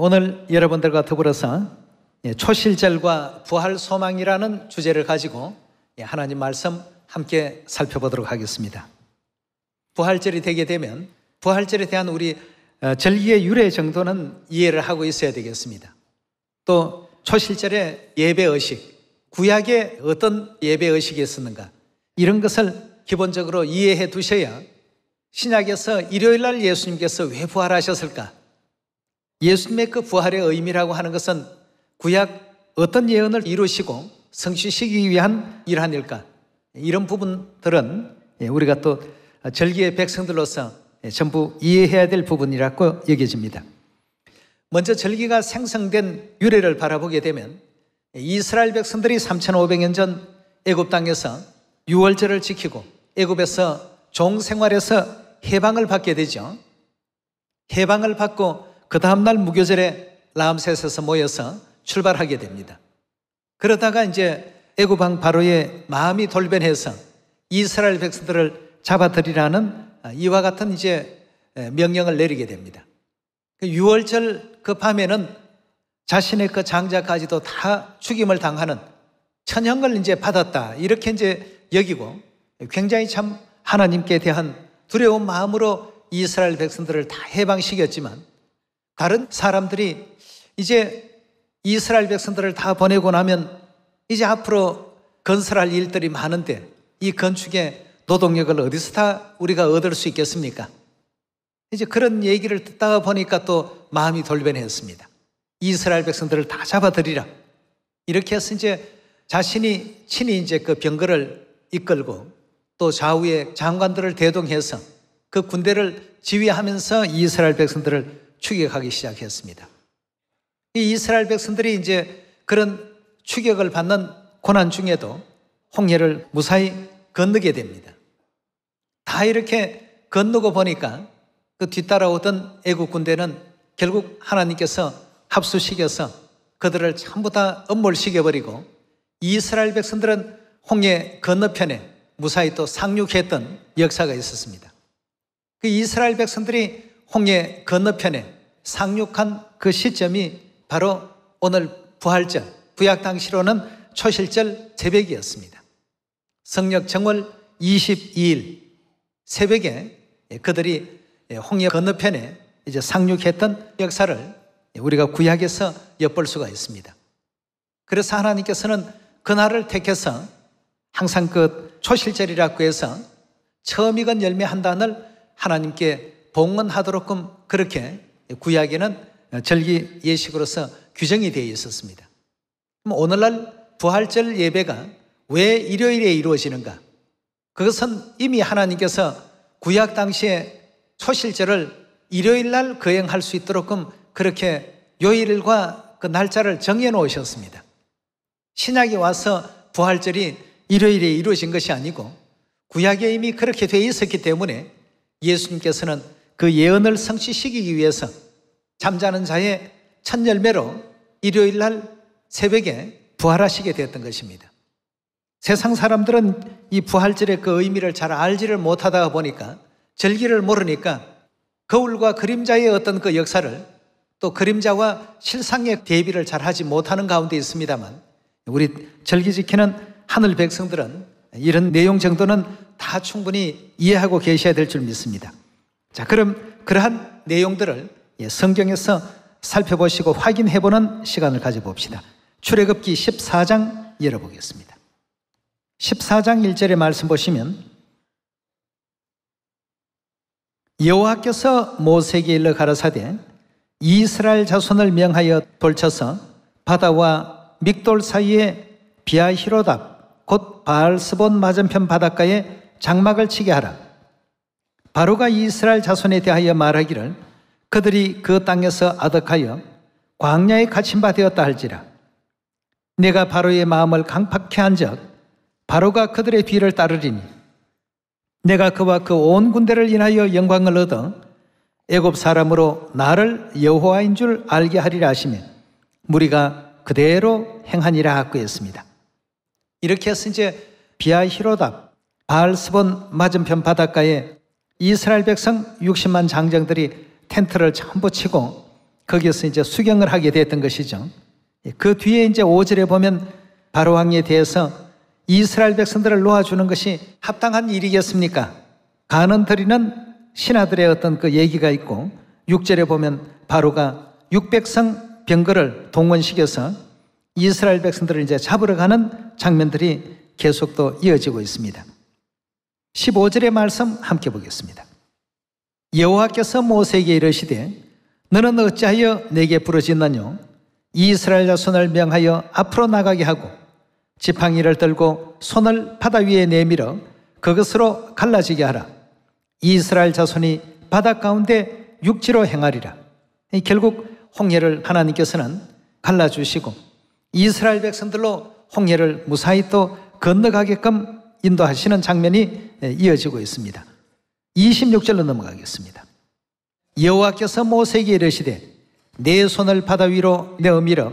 오늘 여러분들과 더불어서 초실절과 부활 소망이라는 주제를 가지고 하나님 말씀 함께 살펴보도록 하겠습니다. 부활절이 되게 되면 부활절에 대한 우리 절기의 유래 정도는 이해를 하고 있어야 되겠습니다. 또 초실절의 예배의식, 구약에 어떤 예배의식이 있었는가, 이런 것을 기본적으로 이해해 두셔야 신약에서 일요일날 예수님께서 왜 부활하셨을까, 예수님의 그 부활의 의미라고 하는 것은 구약 어떤 예언을 이루시고 성취시키기 위한 일환일까, 이런 부분들은 우리가 또 절기의 백성들로서 전부 이해해야 될 부분이라고 여겨집니다. 먼저 절기가 생성된 유래를 바라보게 되면 이스라엘 백성들이 3,500년 전 애굽 땅에서 유월절을 지키고 애굽에서 종생활에서 해방을 받게 되죠. 해방을 받고 그 다음날 무교절에 람셋에서 모여서 출발하게 됩니다. 그러다가 이제 애굽 왕 바로의 마음이 돌변해서 이스라엘 백성들을 잡아들이라는 이와 같은 이제 명령을 내리게 됩니다. 그 유월절 그 밤에는 자신의 그 장자까지도 다 죽임을 당하는 천형을 이제 받았다, 이렇게 이제 여기고 굉장히 참 하나님께 대한 두려운 마음으로 이스라엘 백성들을 다 해방시켰지만, 다른 사람들이 이제 이스라엘 백성들을 다 보내고 나면 이제 앞으로 건설할 일들이 많은데 이 건축의 노동력을 어디서 다 우리가 얻을 수 있겠습니까? 이제 그런 얘기를 듣다가 보니까 또 마음이 돌변했습니다. 이스라엘 백성들을 다 잡아들이라, 이렇게 해서 이제 자신이 친히 이제 그 병거를 이끌고 또 좌우의 장관들을 대동해서 그 군대를 지휘하면서 이스라엘 백성들을 추격하기 시작했습니다. 이 이스라엘 백성들이 이제 그런 추격을 받는 고난 중에도 홍해를 무사히 건너게 됩니다. 다 이렇게 건너고 보니까 그 뒤따라오던 애국 군대는 결국 하나님께서 합수시켜서 그들을 전부 다 엄몰시켜버리고 이스라엘 백성들은 홍해 건너편에 무사히 또 상륙했던 역사가 있었습니다. 그 이스라엘 백성들이 홍해 건너편에 상륙한 그 시점이 바로 오늘 부활절, 구약 당시로는 초실절 새벽이었습니다. 성력 정월 22일 새벽에 그들이 홍해 건너편에 이제 상륙했던 역사를 우리가 구약에서 엿볼 수가 있습니다. 그래서 하나님께서는 그날을 택해서 항상 그 초실절이라고 해서 처음 익은 열매 한 단을 하나님께 봉헌하도록끔 그렇게 구약에는 절기 예식으로서 규정이 되어 있었습니다. 그럼 오늘날 부활절 예배가 왜 일요일에 이루어지는가? 그것은 이미 하나님께서 구약 당시에 초실절을 일요일날 거행할 수 있도록끔 그렇게 요일과 그 날짜를 정해 놓으셨습니다. 신약에 와서 부활절이 일요일에 이루어진 것이 아니고 구약에 이미 그렇게 되어 있었기 때문에 예수님께서는 그 예언을 성취시키기 위해서 잠자는 자의 첫 열매로 일요일날 새벽에 부활하시게 되었던 것입니다. 세상 사람들은 이 부활절의 그 의미를 잘 알지를 못하다 보니까, 절기를 모르니까 거울과 그림자의 어떤 그 역사를, 또 그림자와 실상의 대비를 잘 하지 못하는 가운데 있습니다만, 우리 절기 지키는 하늘 백성들은 이런 내용 정도는 다 충분히 이해하고 계셔야 될 줄 믿습니다. 자, 그럼 그러한 내용들을 성경에서 살펴보시고 확인해보는 시간을 가져봅시다. 출애굽기 14장 열어보겠습니다. 14장 1절의 말씀 보시면, 여호와께서 모세에게 일러 가라사대 이스라엘 자손을 명하여 돌쳐서 바다와 믹돌 사이에 비아히로답 곧 바알스본 맞은편 바닷가에 장막을 치게 하라. 바로가 이스라엘 자손에 대하여 말하기를 그들이 그 땅에서 아득하여 광야에 갇힌 바 되었다 할지라. 내가 바로의 마음을 강팍케 한즉 바로가 그들의 뒤를 따르리니 내가 그와 그 온 군대를 인하여 영광을 얻어 애굽 사람으로 나를 여호와인 줄 알게 하리라 하시며 무리가 그대로 행하니라 하고 했습니다. 이렇게 해서 이제 비아히로답 바알스본 맞은편 바닷가에 이스라엘 백성 60만 장정들이 텐트를 전부 치고 거기에서 이제 수경을 하게 됐던 것이죠. 그 뒤에 이제 5절에 보면 바로 왕에 대해서 이스라엘 백성들을 놓아주는 것이 합당한 일이겠습니까? 간은 드리는 신하들의 어떤 그 얘기가 있고 6절에 보면 바로가 600성 병거를 동원시켜서 이스라엘 백성들을 이제 잡으러 가는 장면들이 계속 또 이어지고 있습니다. 15절의 말씀 함께 보겠습니다. 여호와께서 모세에게 이르시되 너는 어찌하여 내게 부르짖느뇨? 이스라엘 자손을 명하여 앞으로 나가게 하고 지팡이를 들고 손을 바다 위에 내밀어 그것으로 갈라지게 하라. 이스라엘 자손이 바다 가운데 육지로 행하리라. 결국 홍해를 하나님께서는 갈라주시고 이스라엘 백성들로 홍해를 무사히 또 건너가게끔 인도하시는 장면이 이어지고 있습니다. 26절로 넘어가겠습니다. 여호와께서 모세에게 이르시되 내 손을 바다 위로 내어밀어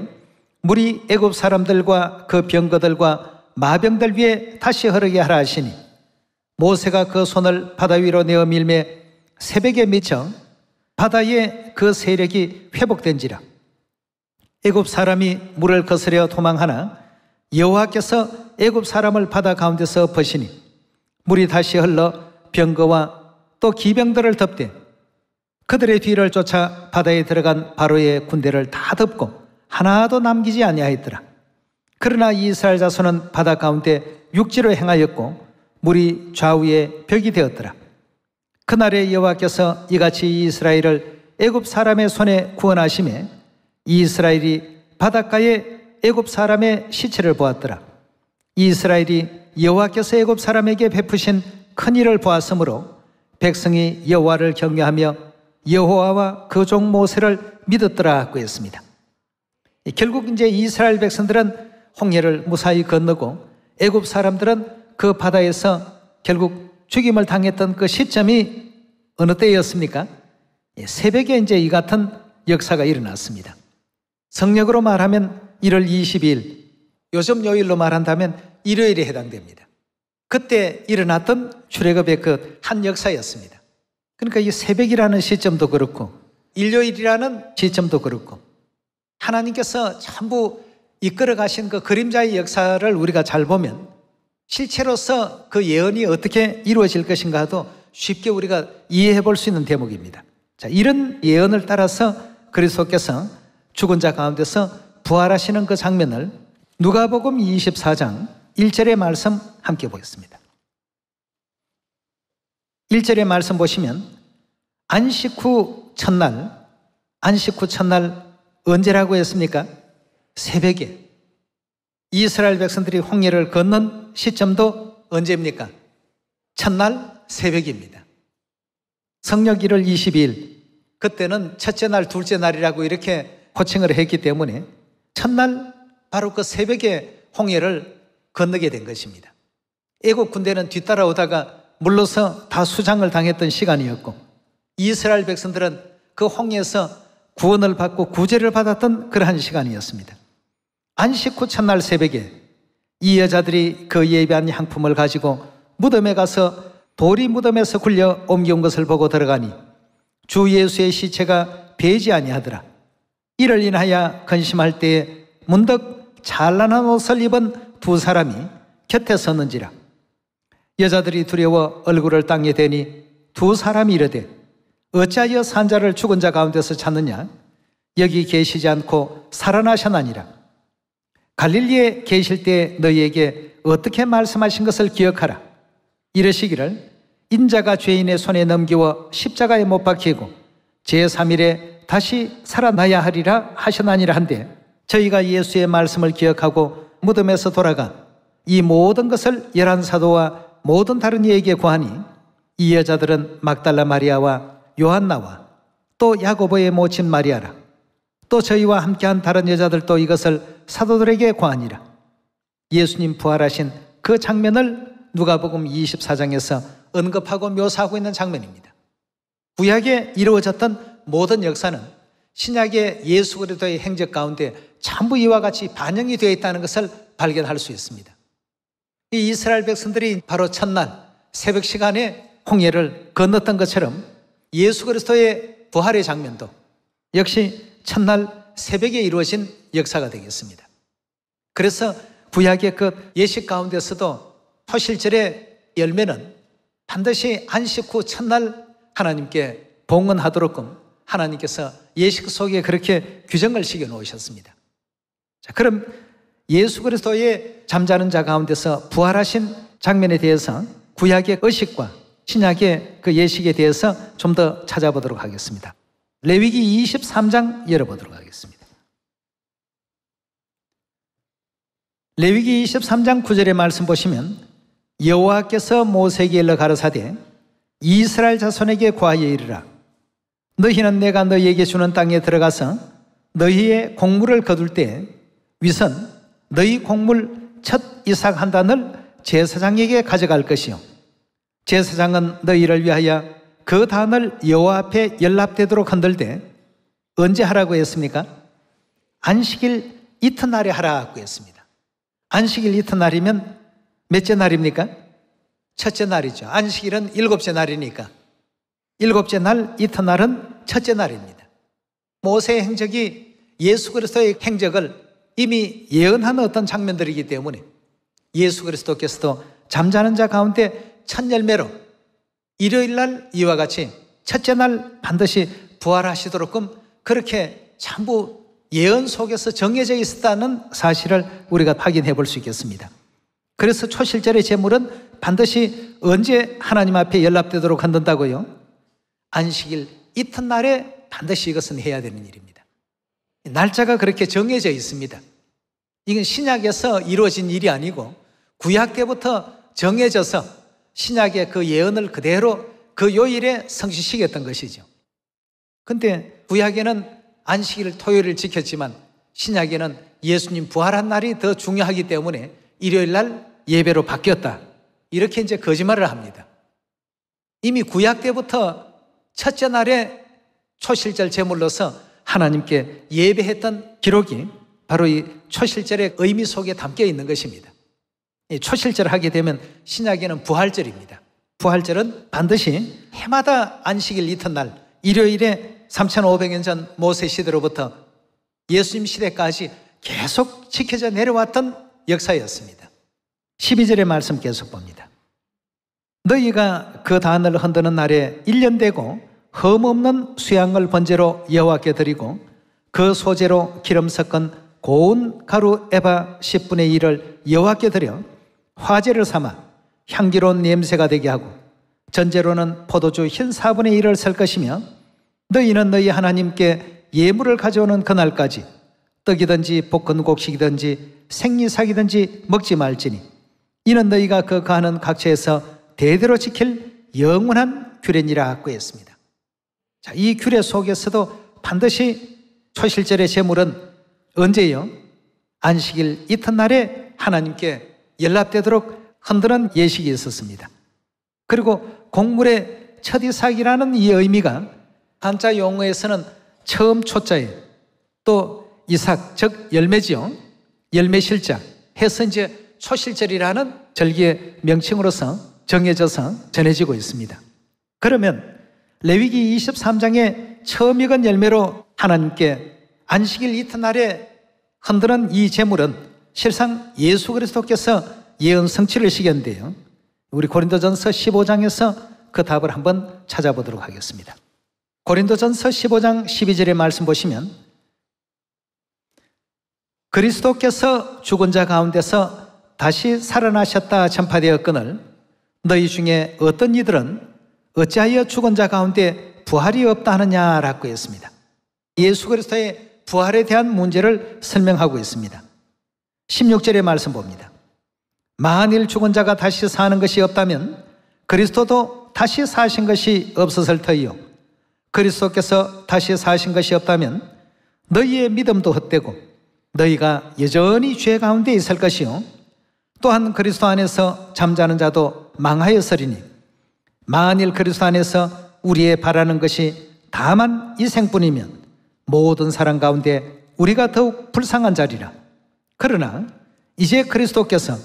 물이 애굽 사람들과 그 병거들과 마병들 위에 다시 흐르게 하라 하시니 모세가 그 손을 바다 위로 내어밀매 새벽에 미쳐 바다에 그 세력이 회복된지라. 애굽 사람이 물을 거스려 도망하나 여호와께서 애굽 사람을 바다 가운데서 버시니 물이 다시 흘러 병거와 또 기병들을 덮되 그들의 뒤를 쫓아 바다에 들어간 바로의 군대를 다 덮고 하나도 남기지 아니하였더라. 그러나 이스라엘 자손은 바다 가운데 육지로 행하였고 물이 좌우에 벽이 되었더라. 그날에 여호와께서 이같이 이스라엘을 애굽 사람의 손에 구원하시매 이스라엘이 바닷가에 애굽 사람의 시체를 보았더라. 이스라엘이 여호와께서 애굽 사람에게 베푸신 큰 일을 보았으므로 백성이 여호와를 경외하며 여호와와 그 종 모세를 믿었더라 고 했습니다. 결국 이제 이스라엘 백성들은 홍해를 무사히 건너고 애굽 사람들은 그 바다에서 결국 죽임을 당했던 그 시점이 어느 때였습니까? 새벽에 이제 이 같은 역사가 일어났습니다. 성력으로 말하면 1월 22일, 요즘 요일로 말한다면 일요일에 해당됩니다. 그때 일어났던 출애굽의 그 한 역사였습니다. 그러니까 이 새벽이라는 시점도 그렇고 일요일이라는 시점도 그렇고 하나님께서 전부 이끌어 가신 그 그림자의 역사를 우리가 잘 보면 실체로서 그 예언이 어떻게 이루어질 것인가도 쉽게 우리가 이해해 볼 수 있는 대목입니다. 자, 이런 예언을 따라서 그리스도께서 죽은 자 가운데서 부활하시는 그 장면을 누가복음 24장 1절의 말씀 함께 보겠습니다. 1절의 말씀 보시면 안식 후 첫날 언제라고 했습니까? 새벽에. 이스라엘 백성들이 홍해를 건넌 시점도 언제입니까? 첫날 새벽입니다. 성력 1월 22일, 그때는 첫째 날, 둘째 날이라고 이렇게 호칭을 했기 때문에 첫날 바로 그 새벽에 홍해를 건너게 된 것입니다. 애국 군대는 뒤따라오다가 물러서 다 수장을 당했던 시간이었고 이스라엘 백성들은 그 홍해에서 구원을 받고 구제를 받았던 그러한 시간이었습니다. 안식 후 첫날 새벽에 이 여자들이 그 예배한 향품을 가지고 무덤에 가서 돌이 무덤에서 굴려 옮겨온 것을 보고 들어가니 주 예수의 시체가 배지 아니하더라. 이를 인하여 근심할 때에 문득 찬란한 옷을 입은 두 사람이 곁에 섰는지라. 여자들이 두려워 얼굴을 땅에 대니 두 사람이 이르되 어찌하여 산자를 죽은 자 가운데서 찾느냐? 여기 계시지 않고 살아나셨나니라. 갈릴리에 계실 때 너희에게 어떻게 말씀하신 것을 기억하라. 이르시기를 인자가 죄인의 손에 넘기워 십자가에 못 박히고 제3일에 다시 살아나야 하리라 하셨나니라 한데 저희가 예수의 말씀을 기억하고 무덤에서 돌아가 이 모든 것을 11사도와 모든 다른 이에게 고하니 이 여자들은 막달라 마리아와 요한나와 또 야고보의 모친 마리아라. 또 저희와 함께한 다른 여자들도 이것을 사도들에게 고하니라. 예수님 부활하신 그 장면을 누가복음 24장에서 언급하고 묘사하고 있는 장면입니다. 구약에 이루어졌던 모든 역사는 신약의 예수 그리스도의 행적 가운데 전부 이와 같이 반영이 되어 있다는 것을 발견할 수 있습니다. 이 이스라엘 백성들이 바로 첫날 새벽 시간에 홍해를 건넜던 것처럼 예수 그리스도의 부활의 장면도 역시 첫날 새벽에 이루어진 역사가 되겠습니다. 그래서 구약의 그 예식 가운데서도 초실절의 열매는 반드시 안식 후 첫날 하나님께 봉헌하도록끔 하나님께서 예식 속에 그렇게 규정을 시켜 놓으셨습니다. 자, 그럼 예수 그리스도의 잠자는 자 가운데서 부활하신 장면에 대해서 구약의 의식과 신약의 그 예식에 대해서 좀 더 찾아보도록 하겠습니다. 레위기 23장 열어보도록 하겠습니다. 레위기 23장 9절의 말씀 보시면 여호와께서 모세에게 일러 가라사대 이스라엘 자손에게 고하여 이르라 너희는 내가 너희에게 주는 땅에 들어가서 너희의 곡물을 거둘 때 위선 너희 곡물 첫 이삭 한 단을 제사장에게 가져갈 것이요 제사장은 너희를 위하여 그 단을 여호와 앞에 연납되도록 흔들되 언제 하라고 했습니까? 안식일 이튿날에 하라고 했습니다. 안식일 이튿날이면 몇째 날입니까? 첫째 날이죠. 안식일은 일곱째 날이니까 일곱째 날 이튿날은 첫째 날입니다. 모세의 행적이 예수 그리스도의 행적을 이미 예언한 어떤 장면들이기 때문에 예수 그리스도께서도 잠자는 자 가운데 첫 열매로 일요일 날 이와 같이 첫째 날 반드시 부활하시도록끔 그렇게 전부 예언 속에서 정해져 있었다는 사실을 우리가 확인해 볼 수 있겠습니다. 그래서 초실절의 제물은 반드시 언제 하나님 앞에 연락되도록 한다고요? 안식일 이튿날에 반드시 이것은 해야 되는 일입니다. 날짜가 그렇게 정해져 있습니다. 이건 신약에서 이루어진 일이 아니고 구약 때부터 정해져서 신약의 그 예언을 그대로 그 요일에 성취시켰던 것이죠. 근데 구약에는 안식일 토요일을 지켰지만 신약에는 예수님 부활한 날이 더 중요하기 때문에 일요일 날 예배로 바뀌었다. 이렇게 이제 거짓말을 합니다. 이미 구약 때부터 첫째 날에 초실절 제물로서 하나님께 예배했던 기록이 바로 이 초실절의 의미 속에 담겨 있는 것입니다. 이 초실절을 하게 되면 신약에는 부활절입니다. 부활절은 반드시 해마다 안식일 이튿날 일요일에 3500년 전 모세 시대로부터 예수님 시대까지 계속 지켜져 내려왔던 역사였습니다. 12절의 말씀 계속 봅니다. 너희가 그 단을 흔드는 날에 1년 되고 흠없는 수양을 번제로 여호와께 드리고 그 소재로 기름 섞은 고운 가루 에바 10분의 1을 여호와께 드려 화제를 삼아 향기로운 냄새가 되게 하고 전제로는 포도주 흰 4분의 1을 쓸 것이며 너희는 너희 하나님께 예물을 가져오는 그날까지 떡이든지 볶은 곡식이든지 생리삭이든지 먹지 말지니 이는 너희가 그 가는 각처에서 대대로 지킬 영원한 규례니라고 했습니다. 자, 이 규례 속에서도 반드시 초실절의 제물은 언제요? 안식일 이튿날에 하나님께 연락되도록 흔드는 예식이 있었습니다. 그리고 곡물의 첫 이삭이라는 이 의미가 한자 용어에서는 처음 초자에 또 이삭 즉 열매지요. 열매실자 해서 이제 초실절이라는 절기의 명칭으로서 정해져서 전해지고 있습니다. 그러면 레위기 23장의 처음 익은 열매로 하나님께 안식일 이튿날에 흔드는 이 제물은 실상 예수 그리스도께서 예언 성취를 시켰는데요. 우리 고린도전서 15장에서 그 답을 한번 찾아보도록 하겠습니다. 고린도전서 15장 12절의 말씀 보시면 그리스도께서 죽은 자 가운데서 다시 살아나셨다 전파되었거늘 너희 중에 어떤 이들은 어찌하여 죽은 자 가운데 부활이 없다 하느냐라고 했습니다. 예수 그리스도의 부활에 대한 문제를 설명하고 있습니다. 16절의 말씀 봅니다. 만일 죽은 자가 다시 사는 것이 없다면 그리스도도 다시 사신 것이 없었을 터이요 그리스도께서 다시 사신 것이 없다면 너희의 믿음도 헛되고 너희가 여전히 죄 가운데 있을 것이요 또한 그리스도 안에서 잠자는 자도 망하였으리니 만일 그리스도 안에서 우리의 바라는 것이 다만 이 생뿐이면 모든 사람 가운데 우리가 더욱 불쌍한 자리라. 그러나 이제 그리스도께서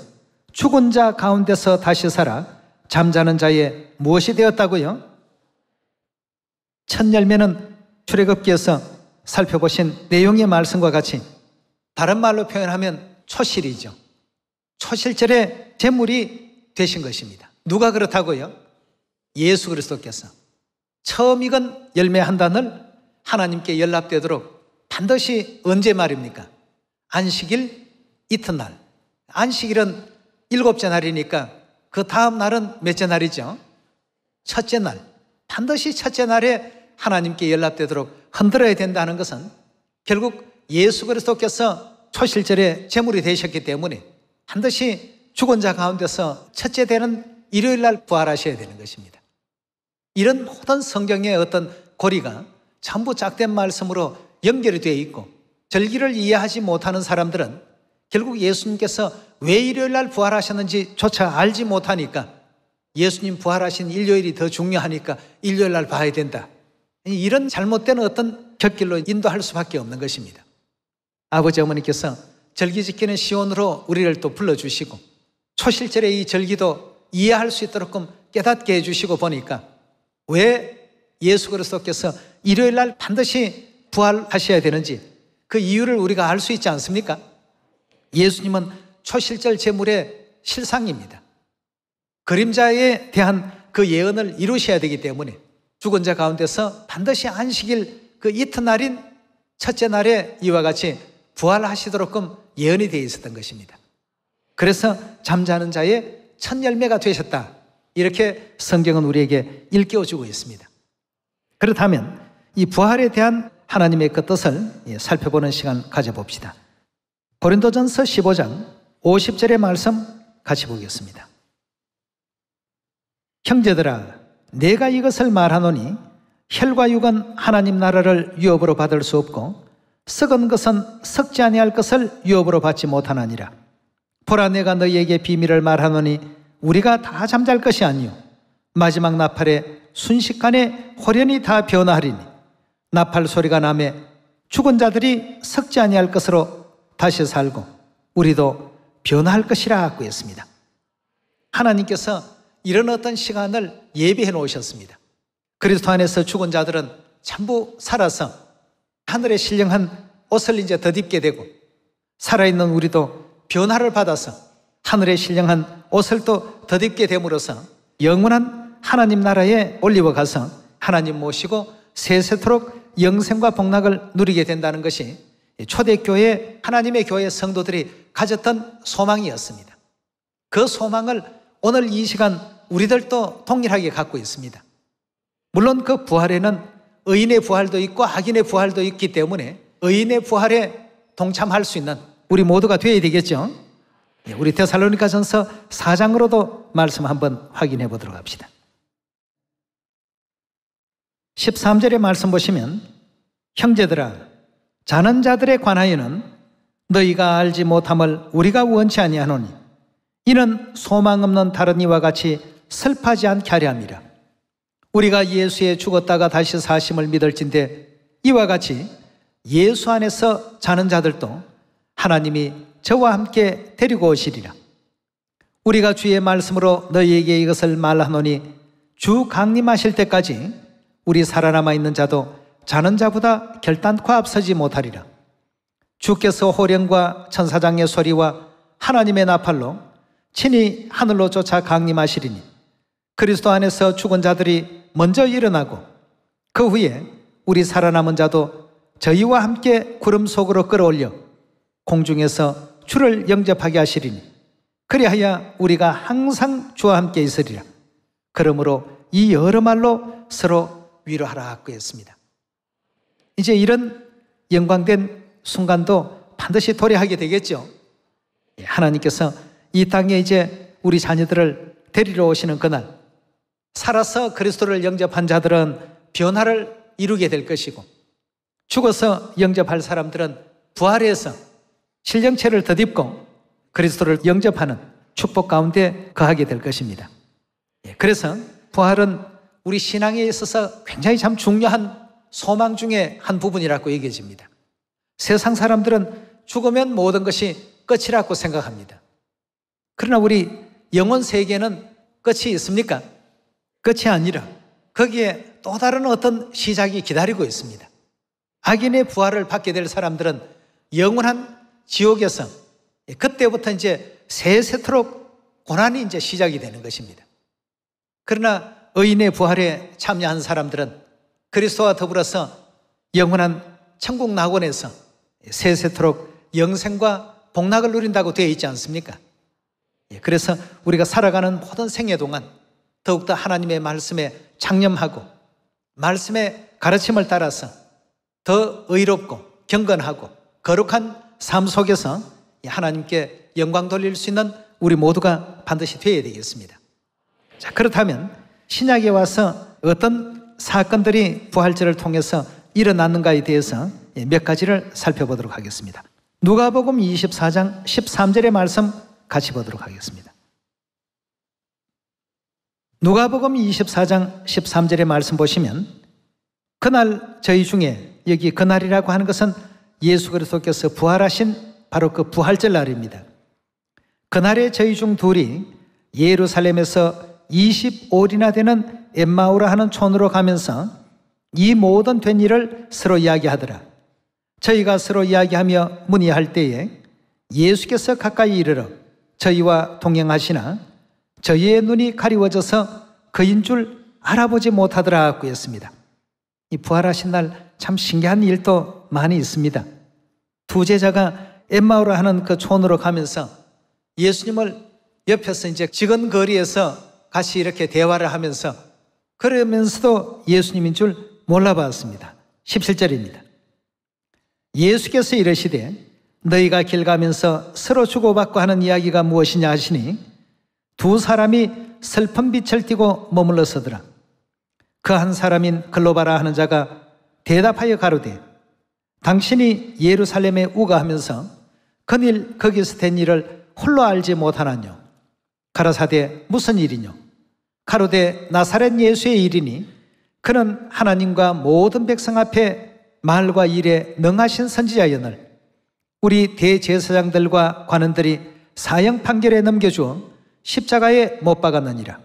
죽은 자 가운데서 다시 살아 잠자는 자의 무엇이 되었다고요? 첫 열매는 출애굽기에서 살펴보신 내용의 말씀과 같이 다른 말로 표현하면 초실이죠. 초실절의 제물이 되신 것입니다. 누가 그렇다고요? 예수 그리스도께서 처음 익은 열매 한 단을 하나님께 연락되도록 반드시 언제 말입니까? 안식일 이튿날. 안식일은 7째 날이니까 그 다음 날은 몇째 날이죠? 첫째 날. 반드시 첫째 날에 하나님께 연락되도록 흔들어야 된다는 것은 결국 예수 그리스도께서 초실절의 제물이 되셨기 때문에 반드시 죽은 자 가운데서 첫째 되는 일요일 날 부활하셔야 되는 것입니다. 이런 모든 성경의 어떤 고리가 전부 짝된 말씀으로 연결이 되어 있고 절기를 이해하지 못하는 사람들은 결국 예수님께서 왜 일요일 날 부활하셨는지 조차 알지 못하니까 예수님 부활하신 일요일이 더 중요하니까 일요일 날 봐야 된다. 이런 잘못된 어떤 곁길로 인도할 수밖에 없는 것입니다. 아버지 어머니께서 절기 지키는 시온으로 우리를 또 불러주시고 초실절의 이 절기도 이해할 수 있도록 깨닫게 해주시고 보니까 왜 예수 그리스도께서 일요일 날 반드시 부활하셔야 되는지 그 이유를 우리가 알 수 있지 않습니까? 예수님은 초실절 제물의 실상입니다. 그림자에 대한 그 예언을 이루셔야 되기 때문에 죽은 자 가운데서 반드시 안식일 그 이튿날인 첫째 날에 이와 같이 부활하시도록 예언이 되어 있었던 것입니다. 그래서 잠자는 자의 첫 열매가 되셨다. 이렇게 성경은 우리에게 일깨워주고 있습니다. 그렇다면 이 부활에 대한 하나님의 그 뜻을 살펴보는 시간 가져봅시다. 고린도전서 15장 50절의 말씀 같이 보겠습니다. 형제들아, 내가 이것을 말하노니 혈과 육은 하나님 나라를 유업으로 받을 수 없고 썩은 것은 썩지 아니할 것을 유업으로 받지 못하나니라. 보라, 내가 너희에게 비밀을 말하노니 우리가 다 잠잘 것이 아니요 마지막 나팔에 순식간에 호련히 다 변화하리니 나팔 소리가 나매 죽은 자들이 썩지 아니할 것으로 다시 살고 우리도 변화할 것이라 하고 했습니다. 하나님께서 이런 어떤 시간을 예비해 놓으셨습니다. 그리스도 안에서 죽은 자들은 전부 살아서 하늘에 신령한 옷을 이제 덧입게 되고 살아있는 우리도 변화를 받아서 하늘에 신령한 옷을 또 덧입게 됨으로써 영원한 하나님 나라에 올리워 가서 하나님 모시고 세세토록 영생과 복락을 누리게 된다는 것이 초대교회 하나님의 교회 성도들이 가졌던 소망이었습니다. 그 소망을 오늘 이 시간 우리들도 동일하게 갖고 있습니다. 물론 그 부활에는 의인의 부활도 있고 악인의 부활도 있기 때문에 의인의 부활에 동참할 수 있는 우리 모두가 되어야 되겠죠. 우리 데살로니가전서 4장으로도 말씀 한번 확인해 보도록 합시다. 13절의 말씀 보시면 형제들아, 자는 자들에 관하여는 너희가 알지 못함을 우리가 원치 아니하노니 이는 소망 없는 다른 이와 같이 슬퍼하지 않게 하려 함이라. 우리가 예수에 죽었다가 다시 사심을 믿을진대 이와 같이 예수 안에서 자는 자들도 하나님이 저와 함께 데리고 오시리라. 우리가 주의 말씀으로 너희에게 이것을 말하노니 주 강림하실 때까지 우리 살아남아 있는 자도 자는 자보다 결단코 앞서지 못하리라. 주께서 호령과 천사장의 소리와 하나님의 나팔로 친히 하늘로 쫓아 강림하시리니 그리스도 안에서 죽은 자들이 먼저 일어나고 그 후에 우리 살아남은 자도 저희와 함께 구름 속으로 끌어올려 공중에서 주를 영접하게 하시리니 그리하여 우리가 항상 주와 함께 있으리라. 그러므로 이 여러 말로 서로 위로하라 하고 했습니다. 이제 이런 영광된 순간도 반드시 도래하게 되겠죠. 하나님께서 이 땅에 이제 우리 자녀들을 데리러 오시는 그날, 살아서 그리스도를 영접한 자들은 변화를 이루게 될 것이고 죽어서 영접할 사람들은 부활해서 신령체를 덧입고 그리스도를 영접하는 축복 가운데 거하게 될 것입니다. 그래서 부활은 우리 신앙에 있어서 굉장히 참 중요한 소망 중에 한 부분이라고 얘기해집니다. 세상 사람들은 죽으면 모든 것이 끝이라고 생각합니다. 그러나 우리 영혼 세계는 끝이 있습니까? 끝이 아니라 거기에 또 다른 어떤 시작이 기다리고 있습니다. 악인의 부활을 받게 될 사람들은 영원한 지옥에서 그때부터 이제 세세토록 고난이 이제 시작이 되는 것입니다. 그러나 의인의 부활에 참여한 사람들은 그리스도와 더불어서 영원한 천국 낙원에서 세세토록 영생과 복락을 누린다고 되어 있지 않습니까? 그래서 우리가 살아가는 모든 생애 동안 더욱더 하나님의 말씀에 창념하고 말씀의 가르침을 따라서 더 의롭고 경건하고 거룩한 삶 속에서 하나님께 영광 돌릴 수 있는 우리 모두가 반드시 되어야 되겠습니다. 자, 그렇다면 신약에 와서 어떤 사건들이 부활절을 통해서 일어났는가에 대해서 몇 가지를 살펴보도록 하겠습니다. 누가복음 24장 13절의 말씀 같이 보도록 하겠습니다. 누가복음 24장 13절의 말씀 보시면 그날 저희 중에, 여기 그날이라고 하는 것은 예수 그리스도께서 부활하신 바로 그 부활절 날입니다. 그날에 저희 중 둘이 예루살렘에서 25일이나 되는 엠마오라 하는 촌으로 가면서 이 모든 된 일을 서로 이야기하더라. 저희가 서로 이야기하며 문의할 때에 예수께서 가까이 이르러 저희와 동행하시나 저희의 눈이 가리워져서 그인 줄 알아보지 못하더라고 했습니다. 이 부활하신 날 참 신기한 일도 많이 있습니다. 두 제자가 엠마오라 하는 그 촌으로 가면서 예수님을 옆에서 이제 직원 거리에서 같이 이렇게 대화를 하면서 그러면서도 예수님인 줄 몰라봤습니다. 17절입니다. 예수께서 이르시되 너희가 길 가면서 서로 주고받고 하는 이야기가 무엇이냐 하시니 두 사람이 슬픈 빛을 띠고 머물러 서더라. 그 한 사람인 글로바라 하는 자가 대답하여 가로되 당신이 예루살렘에 우가하면서 그일 거기서 된 일을 홀로 알지 못하나뇨? 가라사대 무슨 일이뇨? 가로되 나사렛 예수의 일이니 그는 하나님과 모든 백성 앞에 말과 일에 능하신 선지자였늘 우리 대제사장들과 관원들이 사형 판결에 넘겨주어 십자가에 못 박았느니라.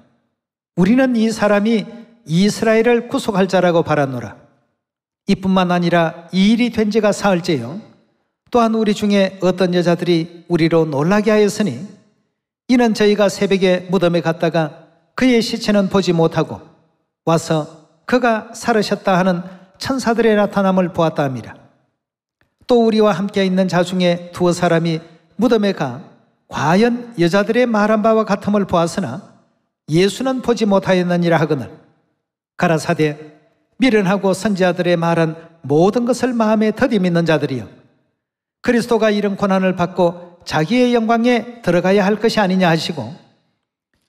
우리는 이 사람이 이스라엘을 구속할 자라고 바라노라. 이뿐만 아니라 이 일이 된 지가 사흘째요. 또한 우리 중에 어떤 여자들이 우리로 놀라게 하였으니 이는 저희가 새벽에 무덤에 갔다가 그의 시체는 보지 못하고 와서 그가 살으셨다 하는 천사들의 나타남을 보았다 함이라. 또 우리와 함께 있는 자 중에 두어 사람이 무덤에 가 과연 여자들의 말한 바와 같음을 보았으나 예수는 보지 못하였느니라 하거늘 가라사대 미련하고 선지자들의 말한 모든 것을 마음에 더디 믿는 자들이여 그리스도가 이런 고난을 받고 자기의 영광에 들어가야 할 것이 아니냐 하시고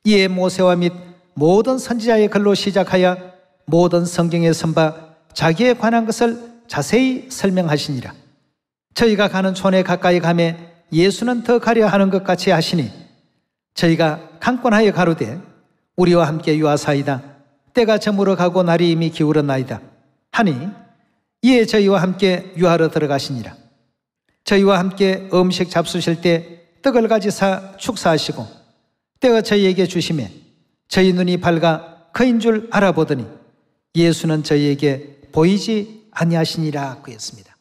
이에 모세와 및 모든 선지자의 글로 시작하여 모든 성경에 선바 자기에 관한 것을 자세히 설명하시니라. 저희가 가는 촌에 가까이 가매 예수는 더 가려 하는 것 같이 하시니 저희가 강권하여 가로되 우리와 함께 유하사이다. 때가 저물어 가고 날이 이미 기울었나이다 하니 이에 저희와 함께 유하러 들어가시니라. 저희와 함께 음식 잡수실 때 떡을 가지사 축사하시고 때가 저희에게 주심에 저희 눈이 밝아 그인 줄 알아보더니 예수는 저희에게 보이지 아니하시니라 그랬습니다.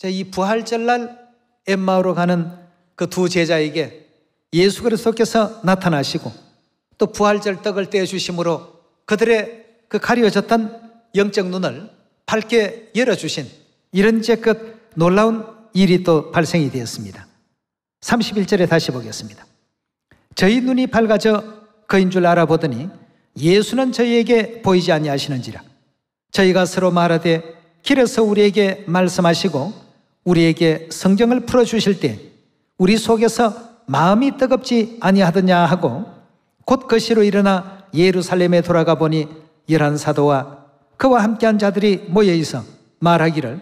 이 부활절날 엠마오로 가는 그 두 제자에게 예수 그리스도께서 나타나시고 또 부활절 떡을 떼어주심으로 그들의 그 가려졌던 영적 눈을 밝게 열어주신 이런 그 놀라운 일이 또 발생이 되었습니다. 31절에 다시 보겠습니다. 저희 눈이 밝아져 그인 줄 알아보더니 예수는 저희에게 보이지 아니하시는지라. 저희가 서로 말하되 길에서 우리에게 말씀하시고 우리에게 성경을 풀어주실 때 우리 속에서 마음이 뜨겁지 아니하더냐 하고 곧 거시로 일어나 예루살렘에 돌아가 보니 11사도와 그와 함께한 자들이 모여있어 말하기를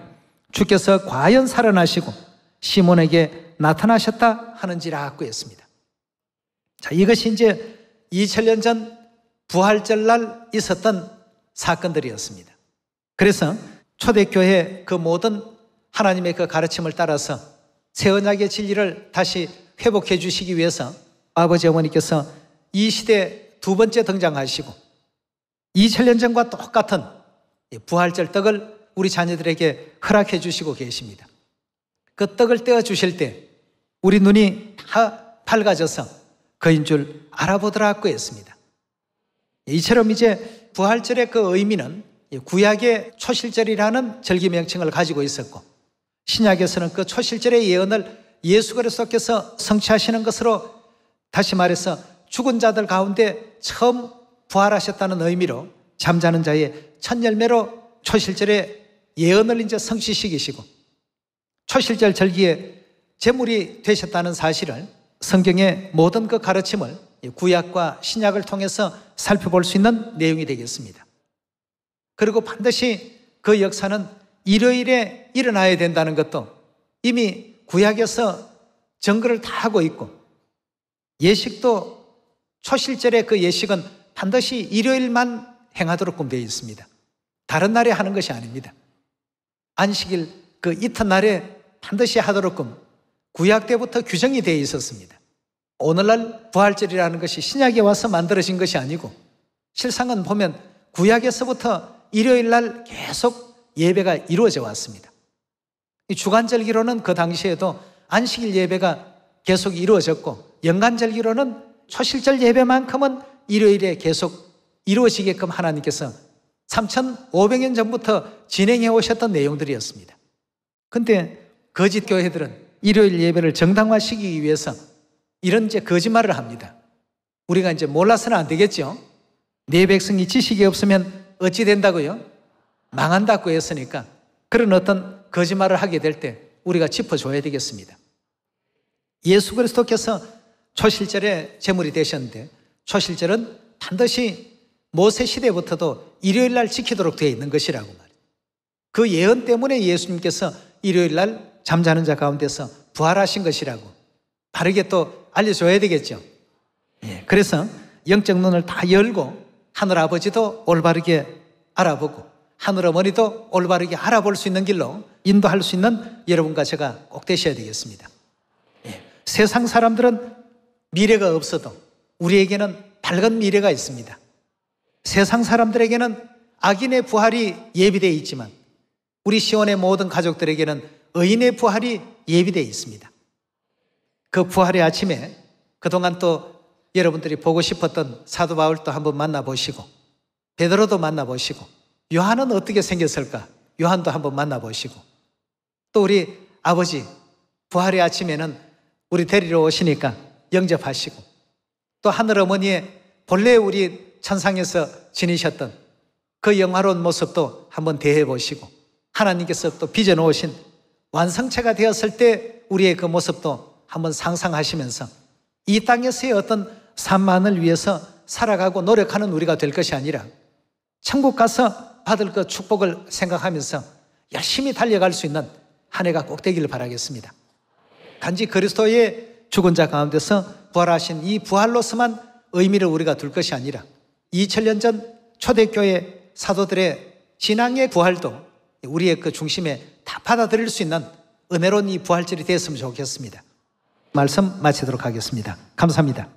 주께서 과연 살아나시고 시몬에게 나타나셨다 하는지라 했습니다. 자, 이것이 이제 2000년 전 부활절날 있었던 사건들이었습니다. 그래서 초대교회 그 모든 하나님의 그 가르침을 따라서 새 언약의 진리를 다시 회복해 주시기 위해서 아버지 어머니께서 이 시대에 두 번째 등장하시고 2000년 전과 똑같은 부활절 떡을 우리 자녀들에게 허락해 주시고 계십니다. 그 떡을 떼어 주실 때 우리 눈이 다 밝아져서 그인 줄 알아보더라고 했습니다. 이처럼 이제 부활절의 그 의미는 구약의 초실절이라는 절기 명칭을 가지고 있었고, 신약에서는 그 초실절의 예언을 예수 그리스도께서 성취하시는 것으로, 다시 말해서 죽은 자들 가운데 처음 부활하셨다는 의미로 잠자는 자의 첫 열매로 초실절의 예언을 이제 성취시키시고, 초실절 절기에 제물이 되셨다는 사실을 성경의 모든 그 가르침을 구약과 신약을 통해서 살펴볼 수 있는 내용이 되겠습니다. 그리고 반드시 그 역사는 일요일에 일어나야 된다는 것도 이미 구약에서 증거를 다 하고 있고, 예식도 초실절의 그 예식은 반드시 일요일만 행하도록 되어 있습니다. 다른 날에 하는 것이 아닙니다. 안식일 그 이튿날에 반드시 하도록 구약 때부터 규정이 되어 있었습니다. 오늘날 부활절이라는 것이 신약에 와서 만들어진 것이 아니고, 실상은 보면 구약에서부터 일요일 날 계속 예배가 이루어져 왔습니다. 이 주간절기로는 그 당시에도 안식일 예배가 계속 이루어졌고, 연간절기로는 초실절 예배만큼은 일요일에 계속 이루어지게끔 하나님께서 3,500년 전부터 진행해 오셨던 내용들이었습니다. 그런데 거짓 교회들은 일요일 예배를 정당화시키기 위해서 이런 이제 거짓말을 합니다. 우리가 이제 몰라서는 안 되겠죠. 내 백성이 지식이 없으면 어찌 된다고요? 망한다고 했으니까 그런 어떤 거짓말을 하게 될 때 우리가 짚어줘야 되겠습니다. 예수 그리스도께서 초실절에 제물이 되셨는데, 초실절은 반드시 모세 시대부터도 일요일 날 지키도록 되어 있는 것이라고 말이에요. 그 예언 때문에 예수님께서 일요일 날 잠자는 자 가운데서 부활하신 것이라고 바르게 또 알려줘야 되겠죠. 그래서 영적 눈을 다 열고 하늘 아버지도 올바르게 알아보고 하늘 어머니도 올바르게 알아볼 수 있는 길로 인도할 수 있는 여러분과 제가 꼭 되셔야 되겠습니다. 세상 사람들은 미래가 없어도 우리에게는 밝은 미래가 있습니다. 세상 사람들에게는 악인의 부활이 예비되어 있지만 우리 시온의 모든 가족들에게는 의인의 부활이 예비되어 있습니다. 그 부활의 아침에 그동안 또 여러분들이 보고 싶었던 사도 바울도 한번 만나보시고, 베드로도 만나보시고, 요한은 어떻게 생겼을까? 요한도 한번 만나보시고, 또 우리 아버지 부활의 아침에는 우리 데리러 오시니까 영접하시고, 또 하늘 어머니의 본래 우리 천상에서 지니셨던 그 영화로운 모습도 한번 대해 보시고, 하나님께서 또 빚어놓으신 완성체가 되었을 때 우리의 그 모습도 한번 상상하시면서 이 땅에서의 어떤 삶만을 위해서 살아가고 노력하는 우리가 될 것이 아니라 천국 가서 받을 그 축복을 생각하면서 열심히 달려갈 수 있는 한 해가 꼭 되기를 바라겠습니다. 단지 그리스도의 죽은 자 가운데서 부활하신 이 부활로서만 의미를 우리가 둘 것이 아니라 2000년 전 초대교회 사도들의 신앙의 부활도 우리의 그 중심에 다 받아들일 수 있는 은혜로운 이 부활절이 되었으면 좋겠습니다. 말씀 마치도록 하겠습니다. 감사합니다.